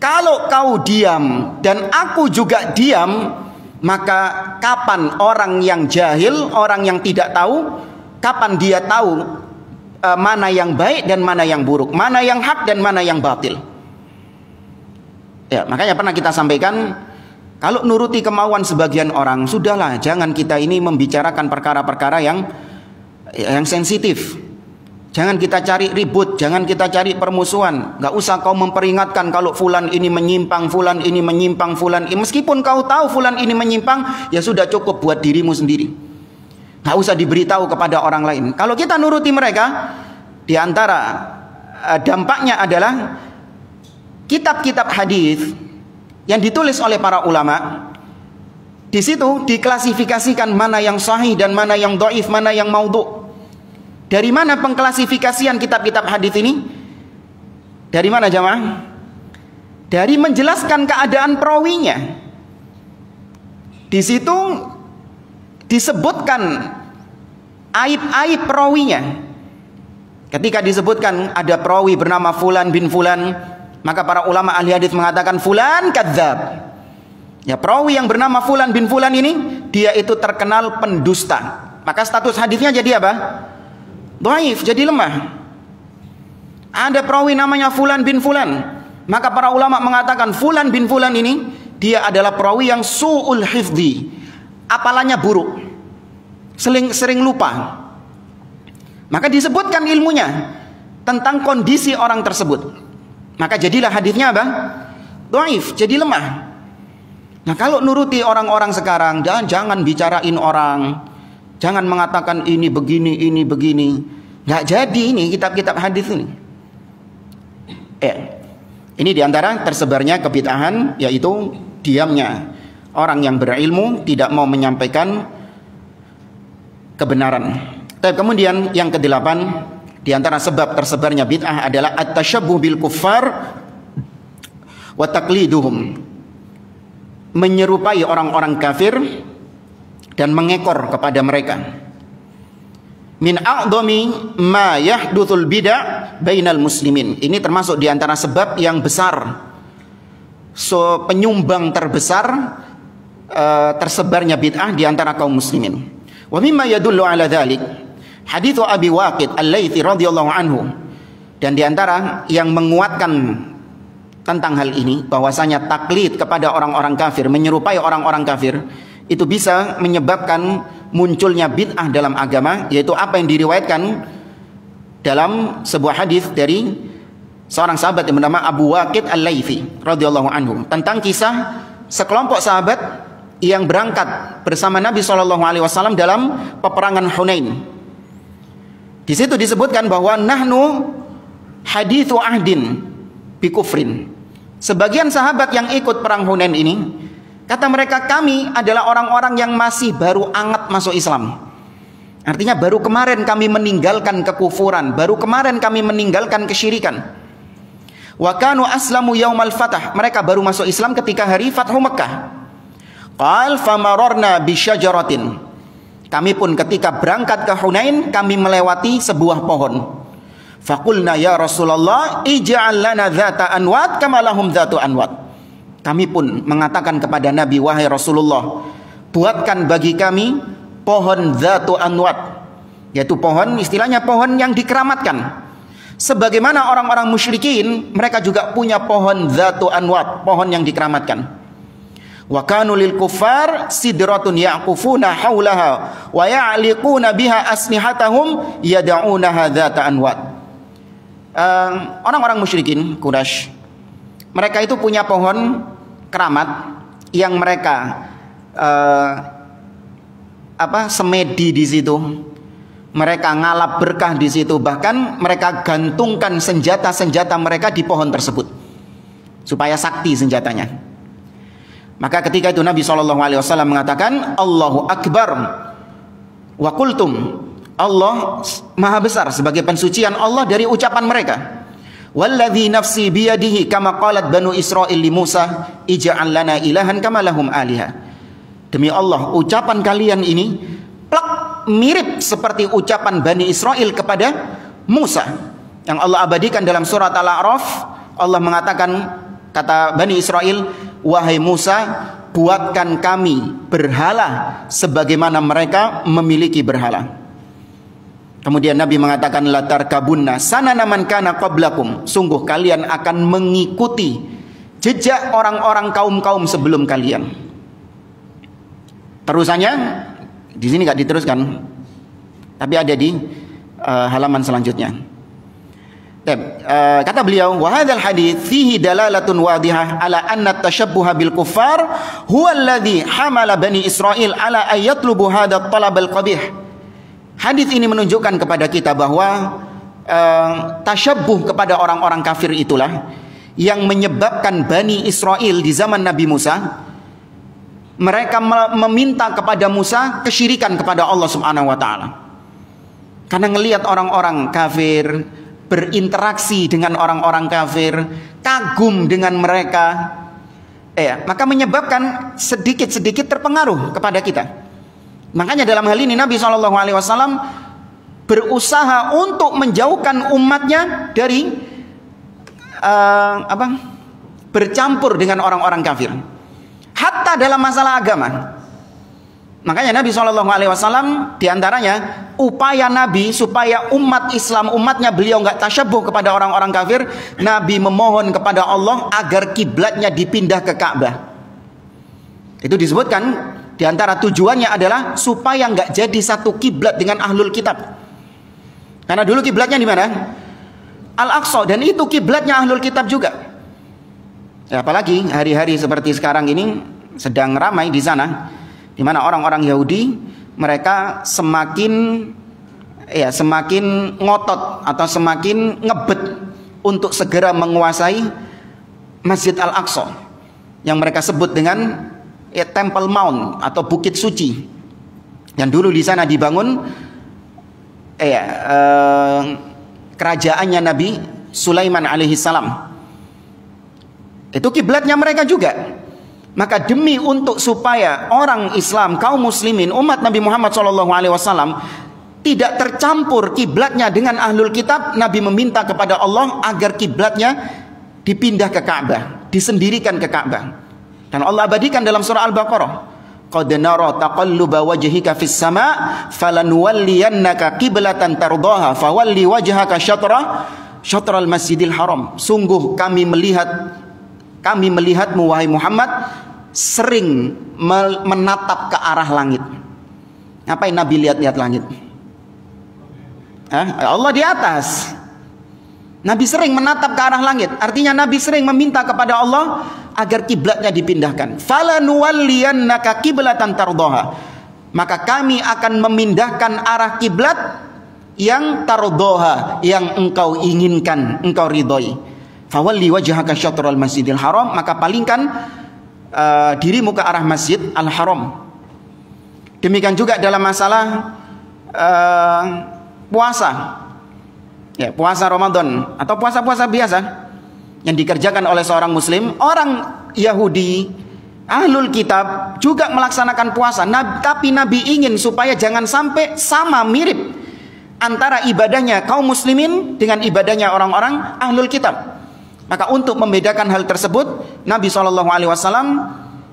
Kalau kau diam dan aku juga diam, maka kapan orang yang jahil, orang yang tidak tahu, kapan dia tahu mana yang baik dan mana yang buruk, mana yang hak dan mana yang batil? Ya, makanya pernah kita sampaikan, kalau nuruti kemauan sebagian orang, sudahlah, jangan kita ini membicarakan perkara-perkara yang sensitif. Jangan kita cari ribut, jangan kita cari permusuhan. Gak usah kau memperingatkan kalau fulan ini menyimpang, fulan ini menyimpang, fulan ini. Meskipun kau tahu fulan ini menyimpang, ya sudah cukup buat dirimu sendiri. Gak usah diberitahu kepada orang lain. Kalau kita nuruti mereka, di antara dampaknya adalah kitab-kitab hadis yang ditulis oleh para ulama, di situ diklasifikasikan mana yang sahih dan mana yang dhaif, mana yang maudhu. Dari mana pengklasifikasian kitab-kitab hadis ini? Dari mana jamaah? Dari menjelaskan keadaan perawinya. Di situ disebutkan aib-aib perawinya. Ketika disebutkan ada perawi bernama fulan bin fulan, maka para ulama ahli hadis mengatakan fulan kadzab. Ya, perawi yang bernama fulan bin fulan ini dia itu terkenal pendusta. Maka status hadisnya jadi apa? Dhaif, jadi lemah. Ada perawi namanya fulan bin fulan, maka para ulama mengatakan fulan bin fulan ini dia adalah perawi yang su'ul hifdzi. Apalannya buruk. Sering lupa. Maka disebutkan ilmunya tentang kondisi orang tersebut. Maka jadilah hadisnya apa? Dhaif, jadi lemah. Nah, kalau nuruti orang-orang sekarang, jangan bicarain orang, jangan mengatakan ini begini. Nggak jadi ini kitab-kitab hadis ini. Ini diantara tersebarnya kebid'ahan, yaitu diamnya orang yang berilmu, tidak mau menyampaikan kebenaran. Tapi kemudian yang kedelapan, di antara sebab tersebarnya bid'ah adalah at-tasyabbuh bil kuffar wa taqliduhum. Menyerupai orang-orang kafir dan mengekor kepada mereka. Min a'dhami ma yahdutsul bid'ah bainal muslimin. Ini termasuk di antara sebab yang besar, penyumbang terbesar tersebarnya bid'ah di antara kaum muslimin. Wa mimma yadullu ala dzalik hadits Abi Waqid Al-Laitsi radhiyallahu anhu, dan diantara yang menguatkan tentang hal ini bahwasanya taklid kepada orang-orang kafir, menyerupai orang-orang kafir, itu bisa menyebabkan munculnya bid'ah dalam agama, yaitu apa yang diriwayatkan dalam sebuah hadis dari seorang sahabat yang bernama Abu Waqid Al-Laythi radhiyallahu anhu tentang kisah sekelompok sahabat yang berangkat bersama Nabi SAW dalam peperangan Hunain. Di situ disebutkan bahwa nahnu hadithu ahdin bi kufrin. Sebagian sahabat yang ikut perang Hunain ini, kata mereka, kami adalah orang-orang yang masih baru anget masuk Islam. Artinya baru kemarin kami meninggalkan kekufuran, baru kemarin kami meninggalkan kesyirikan. Wa kanu aslamu yaumal fatah. Mereka baru masuk Islam ketika hari Fathu Mekkah. Qal famararna bi syajaratin. Kami pun ketika berangkat ke Hunain, kami melewati sebuah pohon. Faqulna ya Rasulullah, ij'al lana dzata anwat kama lahum dzatu anwat. Kami pun mengatakan kepada Nabi, wahai Rasulullah, buatkan bagi kami pohon dzatu anwat, yaitu pohon, istilahnya pohon yang dikeramatkan. Sebagaimana orang-orang musyrikin, mereka juga punya pohon dzatu anwat, pohon yang dikeramatkan. Wa kanu lil kuffar sidratun yaqufuna haulaha wa ya'liquna biha asnihatahum yad'unaha dzata anwat. Orang-orang musyrikin Quraisy, mereka itu punya pohon keramat yang mereka semedi di situ. Mereka ngalap berkah di situ, bahkan mereka gantungkan senjata-senjata mereka di pohon tersebut supaya sakti senjatanya. Maka ketika itu Nabi SAW mengatakan Allahu Akbar wa qultum, Allah maha besar, sebagai pensucian Allah dari ucapan mereka. Walladzi nafsi biyadihi kama qalat banu Israil li Musa ij'al lana ilahan kama lahum aliha. Demi Allah, ucapan kalian ini plak mirip seperti ucapan Bani Israel kepada Musa yang Allah abadikan dalam surat Al-A'raf. Allah mengatakan, kata Bani Israel, wahai Musa, buatkan kami berhala sebagaimana mereka memiliki berhala. Kemudian Nabi mengatakan, latar kabunna sanana man kana qablakum, sungguh kalian akan mengikuti jejak orang-orang kaum-kaum sebelum kalian. Terusannya di sini nggak diteruskan, tapi ada di halaman selanjutnya. Kata beliau, wa hadzal hadits fihi dalalatun wadihah ala anna at-tashabbuha bil kuffar huwa alladhi hamala bani Israil ala ay yatlubu hadha at-talab al-qabih. Hadis ini menunjukkan kepada kita bahwa tasyabbuh kepada orang-orang kafir itulah yang menyebabkan Bani Israel di zaman Nabi Musa, mereka meminta kepada Musa kesyirikan kepada Allah Subhanahu wa taala. Karena ngelihat orang-orang kafir berinteraksi dengan orang-orang kafir, kagum dengan mereka, maka menyebabkan sedikit-sedikit terpengaruh kepada kita. Makanya dalam hal ini Nabi SAW berusaha untuk menjauhkan umatnya dari bercampur dengan orang-orang kafir, hatta dalam masalah agama. Makanya Nabi SAW diantaranya upaya Nabi supaya umat Islam, umatnya beliau nggak tasyabbuh kepada orang-orang kafir, Nabi memohon kepada Allah agar kiblatnya dipindah ke Ka'bah. Itu disebutkan diantara tujuannya adalah supaya nggak jadi satu kiblat dengan ahlul kitab. Karena dulu kiblatnya di mana? Al-Aqsa, dan itu kiblatnya ahlul kitab juga. Ya, apalagi hari-hari seperti sekarang ini sedang ramai di sana, di mana orang-orang Yahudi mereka semakin ngotot atau semakin ngebet untuk segera menguasai Masjid Al-Aqsa yang mereka sebut dengan Temple Mount atau Bukit Suci, yang dulu di sana dibangun kerajaannya Nabi Sulaiman alaihissalam. Itu kiblatnya mereka juga. Maka demi untuk supaya orang Islam, kaum muslimin, umat Nabi Muhammad SAW tidak tercampur kiblatnya dengan ahlul kitab, Nabi meminta kepada Allah agar kiblatnya dipindah ke Ka'bah, disendirikan ke Ka'bah. Dan Allah abadikan dalam surah Al-Baqarah, qad nara taqalluba wajhika fis sama' falanuwalliyannaka qiblatan tardaha fawalli wajhaka syatral masjidil haram. Sungguh kami melihatmu wahai Muhammad sering menatap ke arah langit. Ngapain Nabi lihat-lihat langit? Allah di atas. Nabi sering menatap ke arah langit. Artinya Nabi sering meminta kepada Allah agar kiblatnya dipindahkan. Falanuwalliyannaka kiblatan tardoha. Maka kami akan memindahkan arah kiblat yang tardoha, yang engkau inginkan, engkau ridhoi. Fawalli wajhaka syatral masjidil haram. Maka palingkan dirimu ke arah masjid al-haram. Demikian juga dalam masalah puasa, ya, puasa Ramadan atau puasa-puasa biasa yang dikerjakan oleh seorang muslim. Orang Yahudi ahlul kitab juga melaksanakan puasa, tapi Nabi ingin supaya jangan sampai sama mirip antara ibadahnya kaum muslimin dengan ibadahnya orang-orang ahlul kitab. Maka untuk membedakan hal tersebut, Nabi SAW,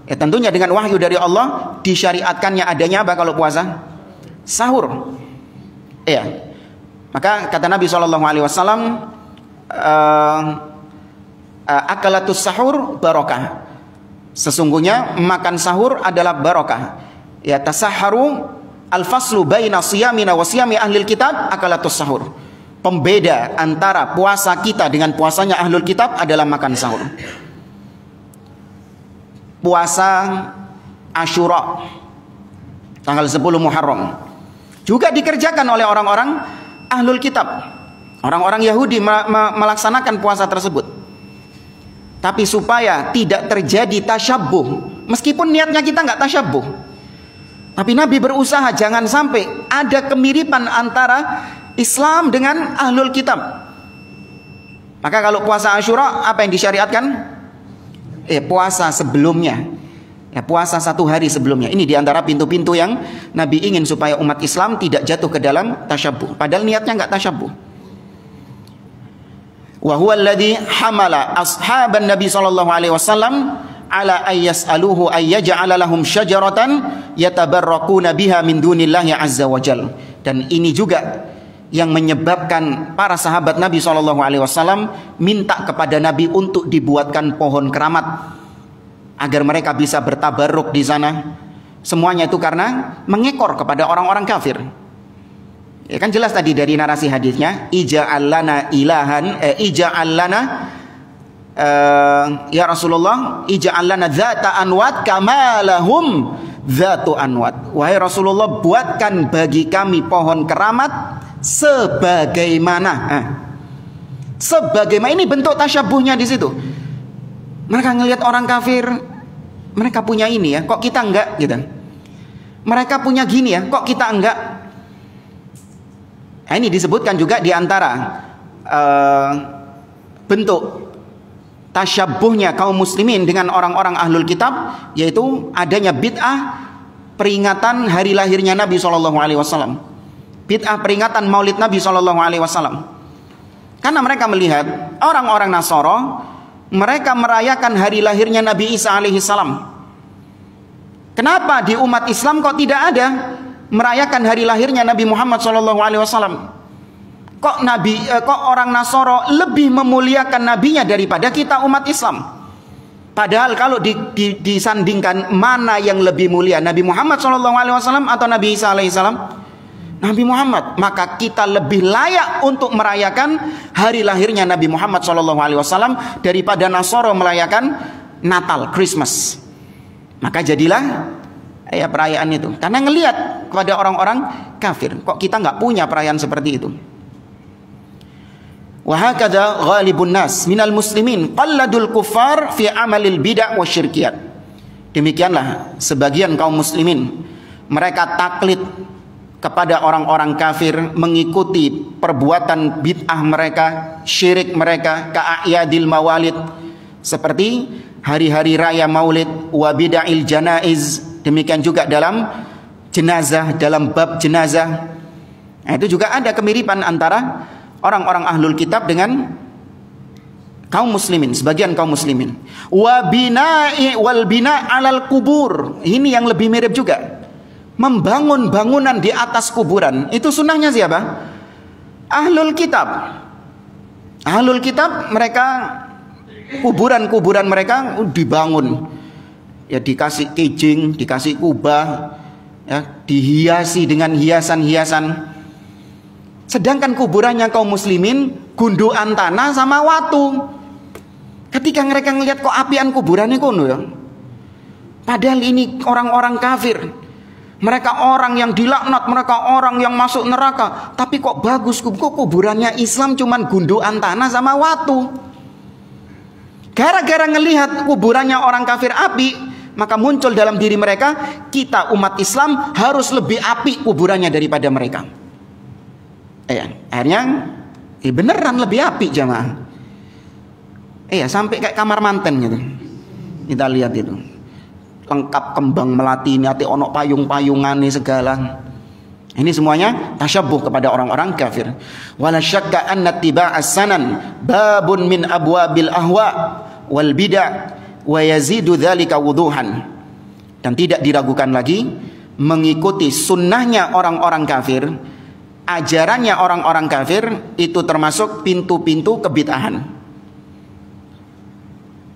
ya tentunya dengan wahyu dari Allah, disyariatkannya adanya apa kalau puasa? Sahur. Ya. Maka kata Nabi SAW, akalatus sahur barokah. Sesungguhnya makan sahur adalah barokah. Ya, tasahharu al-faslu baina siyamina wa siyami ahlil kitab akalatus sahur. Pembeda antara puasa kita dengan puasanya ahlul kitab adalah makan sahur. Puasa Asyura tanggal 10 Muharram juga dikerjakan oleh orang-orang ahlul kitab. Orang-orang Yahudi melaksanakan puasa tersebut. Tapi supaya tidak terjadi tasyabbuh, meskipun niatnya kita nggak tasyabbuh, tapi Nabi berusaha jangan sampai ada kemiripan antara Islam dengan ahlul kitab. Maka kalau puasa Asyura, apa yang disyariatkan? Puasa sebelumnya. Ya, puasa 1 hari sebelumnya. Ini diantara pintu-pintu yang Nabi ingin supaya umat Islam tidak jatuh ke dalam tasyabbuh. Padahal niatnya nggak tasyabbuh. Wa huwa alladhi hamala ashaban Nabi sallallahu alaihi wasallam ala ayyas'aluhu ayyaj'ala lahum syajaratan yatabarrakuna biha min dunillahi azza wajal. Dan ini juga yang menyebabkan para sahabat Nabi SAW minta kepada Nabi untuk dibuatkan pohon keramat agar mereka bisa bertabarruk di sana. Semuanya itu karena mengekor kepada orang-orang kafir. Ya kan jelas tadi dari narasi hadisnya, ija'al lana ilahan, ija'al lana ya Rasulullah, ija'al lana dzata anwat kama lahum dzatu anwat. Wahai Rasulullah, buatkan bagi kami pohon keramat sebagaimana ini bentuk tasyabuhnya di situ. Mereka ngelihat orang kafir, mereka punya ini ya, kok kita enggak gitu. Mereka punya gini ya, kok kita enggak. Nah, ini disebutkan juga di antara bentuk tasyabuhnya kaum muslimin dengan orang-orang ahlul kitab, yaitu adanya bid'ah peringatan hari lahirnya Nabi SAW. Bid'ah peringatan maulid Nabi SAW. Karena mereka melihat orang-orang Nasara, mereka merayakan hari lahirnya Nabi Isa alaihissalam. Kenapa di umat Islam kok tidak ada merayakan hari lahirnya Nabi Muhammad SAW? Kok orang Nasara lebih memuliakan nabinya daripada kita umat Islam? Padahal kalau disandingkan mana yang lebih mulia, Nabi Muhammad SAW atau Nabi Isa alaihissalam? Nabi Muhammad. Maka kita lebih layak untuk merayakan hari lahirnya Nabi Muhammad SAW daripada Nasara merayakan Natal, Christmas. Maka jadilah perayaan itu, karena ngelihat kepada orang-orang kafir, kok kita nggak punya perayaan seperti itu. Wa hakadha ghalibun nas minal muslimin qalladul kuffar fi amalil bid'ah wasyirkiyat. Demikianlah sebagian kaum muslimin, mereka taklid kepada orang-orang kafir, mengikuti perbuatan bid'ah mereka, syirik mereka, ka'ayadil mawalid, seperti hari-hari raya maulid, wa bid'il janaiz. Demikian juga dalam jenazah, dalam bab jenazah. Nah, itu juga ada kemiripan antara orang-orang ahlul kitab dengan kaum muslimin, sebagian kaum muslimin. Wa bina'i wal bina' alal kubur. Ini yang lebih mirip juga. Membangun bangunan di atas kuburan. Itu sunnahnya siapa? Ahlul kitab. Ahlul kitab, mereka kuburan-kuburan mereka dibangun ya dikasih kijing, dikasih kubah, ya dihiasi dengan hiasan-hiasan. Sedangkan kuburannya kaum muslimin gundukan tanah sama watu. Ketika mereka ngelihat kok apian kuburannya kono ya. Padahal ini orang-orang kafir. Mereka orang yang dilaknat, mereka orang yang masuk neraka. Tapi kok bagus, kok kuburannya Islam cuman gundukan tanah sama watu. Gara-gara ngelihat kuburannya orang kafir api, maka muncul dalam diri mereka, kita umat Islam harus lebih api kuburannya daripada mereka. Akhirnya beneran lebih api jamaah. Sampai kayak kamar manten gitu. Kita lihat itu. Lengkap kembang melati ini, ati onok payung-payungan nih segala. Ini semuanya tasyabbuh kepada orang-orang kafir. Wala syakka anna tiba'as sanan babun min abwabil ahwa wal bid'ah wa yazidu dzalika wuduhan. Dan tidak diragukan lagi, mengikuti sunnahnya orang-orang kafir, ajarannya orang-orang kafir itu termasuk pintu-pintu kebid'ahan.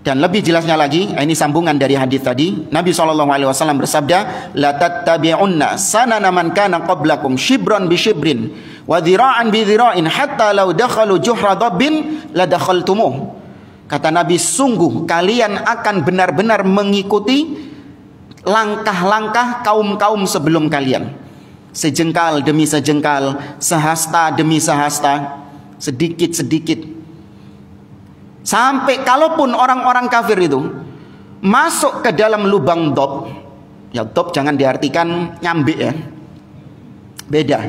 Dan lebih jelasnya lagi, ini sambungan dari hadis tadi. Nabi SAW bersabda, la tattabi'unna sanana man kana qablakum shibran bi shibrin wa dhira'an bi dhira'in hatta law dakhalu juhra dabbin la dakhaltumuh. Kata Nabi, sungguh kalian akan benar-benar mengikuti langkah-langkah kaum-kaum sebelum kalian. Sejengkal demi sejengkal, sehasta demi sehasta, sedikit-sedikit. Sampai kalaupun orang-orang kafir itu masuk ke dalam lubang dob, ya dob jangan diartikan nyambi ya, beda.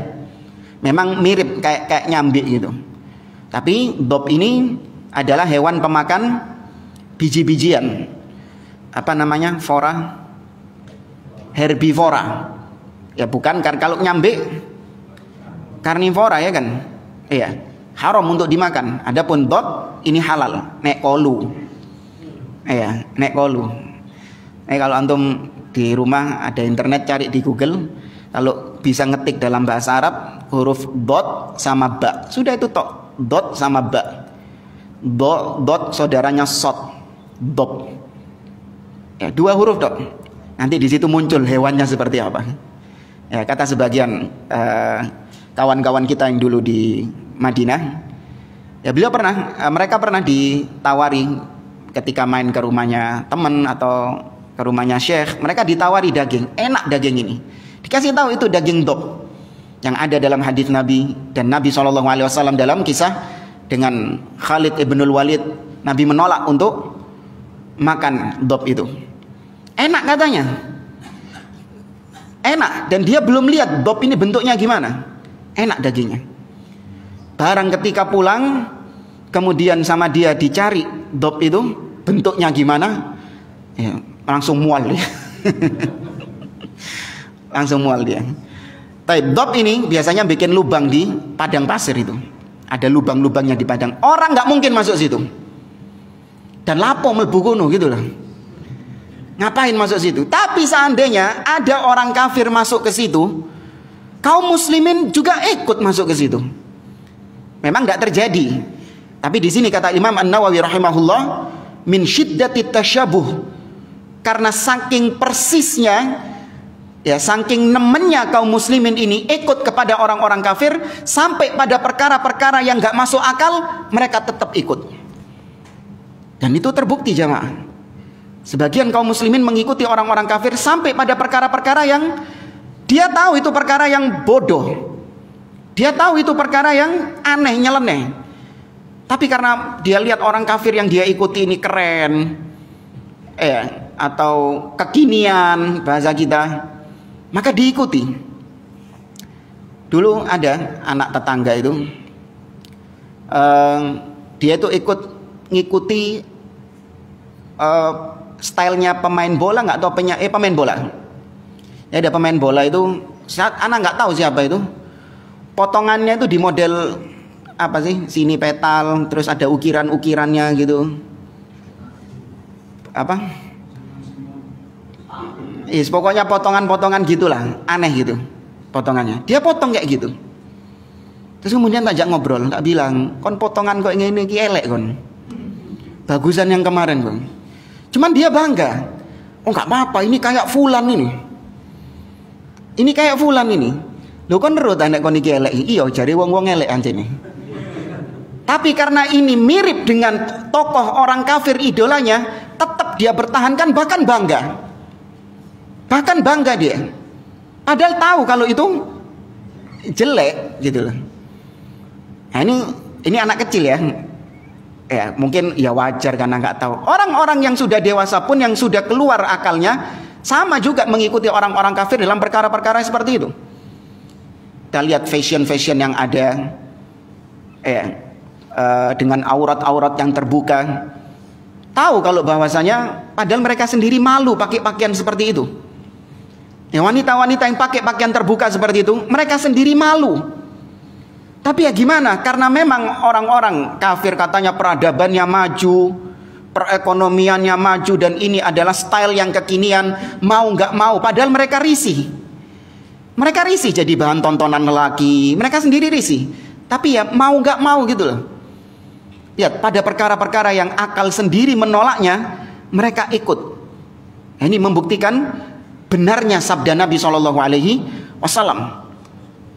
Memang mirip kayak nyambi gitu. Tapi dob ini adalah hewan pemakan biji-bijian. Apa namanya? Fora, herbivora. Ya bukan, kalau nyambi karnivora ya kan? Iya. Haram untuk dimakan. Adapun dob ini halal. Nek kolu. Nek kolu. Kalau antum di rumah ada internet, cari di Google, kalau bisa ngetik dalam bahasa Arab huruf dot sama ba. Sudah itu tok. Dot sama ba. Dot saudaranya sot. Dob. Dua huruf dok. Nanti di situ muncul hewannya seperti apa. Kata sebagian kawan-kawan kita yang dulu di Madinah, mereka pernah ditawari ketika main ke rumahnya teman atau ke rumahnya syekh, mereka ditawari daging, enak daging ini, dikasih tahu itu daging dob yang ada dalam hadis Nabi. Dan Nabi SAW dalam kisah dengan Khalid ibnul Walid, Nabi menolak untuk makan dob itu. Enak katanya, enak, dan dia belum lihat dob ini bentuknya gimana, enak dagingnya. Barang ketika pulang, kemudian sama dia dicari dob itu bentuknya gimana, langsung mual dia. Langsung mual dia. Tapi dob ini biasanya bikin lubang di padang pasir itu. Ada lubang-lubangnya di padang. Orang nggak mungkin masuk situ. Dan lapo mlebu kono gitu lah. Ngapain masuk situ? Tapi seandainya ada orang kafir masuk ke situ, kaum muslimin juga ikut masuk ke situ. Memang tidak terjadi. Tapi di sini kata Imam An-Nawawi rahimahullah, min syiddati tasyabuh, karena saking persisnya, saking nemennya kaum muslimin ini ikut kepada orang-orang kafir, sampai pada perkara-perkara yang nggak masuk akal mereka tetap ikut. Dan itu terbukti jamaah. Sebagian kaum muslimin mengikuti orang-orang kafir sampai pada perkara-perkara yang dia tahu itu perkara yang bodoh. Dia tahu itu perkara yang aneh, nyeleneh. Tapi karena dia lihat orang kafir yang dia ikuti ini keren, atau kekinian bahasa kita, maka diikuti. Dulu ada anak tetangga itu, dia itu ngikuti stylenya pemain bola, nggak tahu pemain bola. Ya ada pemain bola itu, anak nggak tahu siapa itu. Potongannya itu di model apa sih? Sini petal, terus ada ukiran-ukirannya gitu. Apa? Pokoknya potongan-potongan gitulah, aneh gitu potongannya. Dia potong kayak gitu. Terus kemudian tajak ngobrol, tak bilang, kon potongan kok ini elek kon. Bagusan yang kemarin kon. Cuman dia bangga. Oh nggak apa-apa, ini kayak fulan ini. Ini kayak fulan ini. Lho kon nurut anak kon iki elek. Iya jare wong-wong elek anjene. Tapi karena ini mirip dengan tokoh orang kafir idolanya, tetap dia bertahankan, bahkan bangga. Bahkan bangga dia. Padahal tahu kalau itu jelek gitu loh. Nah ini anak kecil ya. Ya mungkin ya wajar karena nggak tahu. Orang-orang yang sudah dewasa pun yang sudah keluar akalnya sama juga mengikuti orang-orang kafir dalam perkara-perkara seperti itu. Kita lihat fashion yang ada, dengan aurat-aurat yang terbuka. Tahu kalau bahwasanya padahal mereka sendiri malu pakai pakaian seperti itu. Ya, wanita-wanita yang pakai pakaian terbuka seperti itu, mereka sendiri malu. Tapi ya gimana? Karena memang orang-orang kafir katanya peradabannya maju, perekonomiannya maju, dan ini adalah style yang kekinian, mau nggak mau. Padahal mereka risih. Mereka risih jadi bahan tontonan lelaki. Mereka sendiri risih. Tapi ya mau nggak mau gitu loh. Lihat pada perkara-perkara yang akal sendiri menolaknya, mereka ikut. Nah, ini membuktikan benarnya sabda Nabi SAW.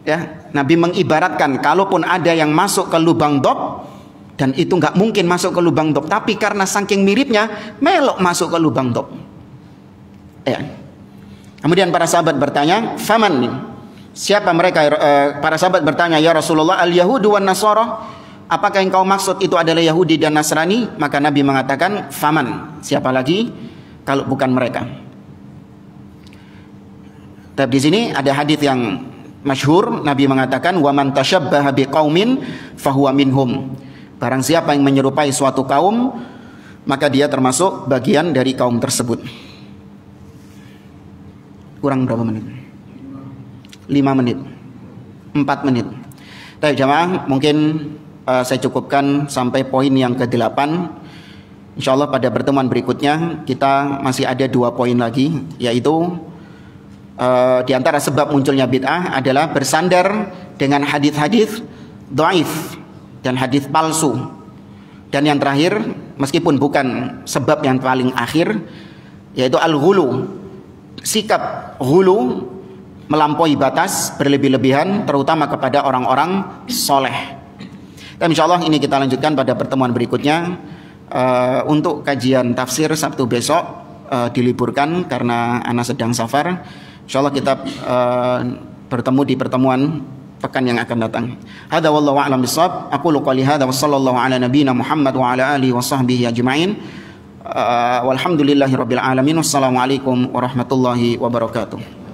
Ya, Nabi mengibaratkan kalaupun ada yang masuk ke lubang dop, dan itu nggak mungkin masuk ke lubang dop, tapi karena saking miripnya melok masuk ke lubang dop. Ya. Kemudian para sahabat bertanya, faman, siapa mereka? Para sahabat bertanya, ya Rasulullah, al Yahudu wan Nasara, apakah yang kau maksud itu adalah Yahudi dan Nasrani? Maka Nabi mengatakan, faman, siapa lagi kalau bukan mereka? Tapi di sini ada hadis yang masyhur, Nabi mengatakan, wa man tashabbaha biqaumin fahuwa minhum. Barang siapa yang menyerupai suatu kaum, maka dia termasuk bagian dari kaum tersebut. Kurang berapa menit? 5 menit, 4 menit. Baik jamaah, mungkin saya cukupkan sampai poin yang ke-8. Insyaallah pada pertemuan berikutnya kita masih ada 2 poin lagi, yaitu di antara sebab munculnya bid'ah adalah bersandar dengan hadis-hadis dhaif dan hadis palsu. Dan yang terakhir, meskipun bukan sebab yang paling akhir, yaitu al-ghulu, sikap ghulu, melampaui batas, berlebih-lebihan, terutama kepada orang-orang soleh. Dan insyaallah ini kita lanjutkan pada pertemuan berikutnya. Untuk kajian tafsir Sabtu besok diliburkan karena ana sedang safar. Insyaallah kita bertemu di pertemuan pekan yang akan datang. Hadza wallahu a'lam bissawab. Aqulu qouli hadza wa sallallahu ala nabiyyina Muhammad wa ala alihi wa sahbihi ajma'in. Walhamdulillahirabbil alamin. Wassalamualaikum warahmatullahi wabarakatuh.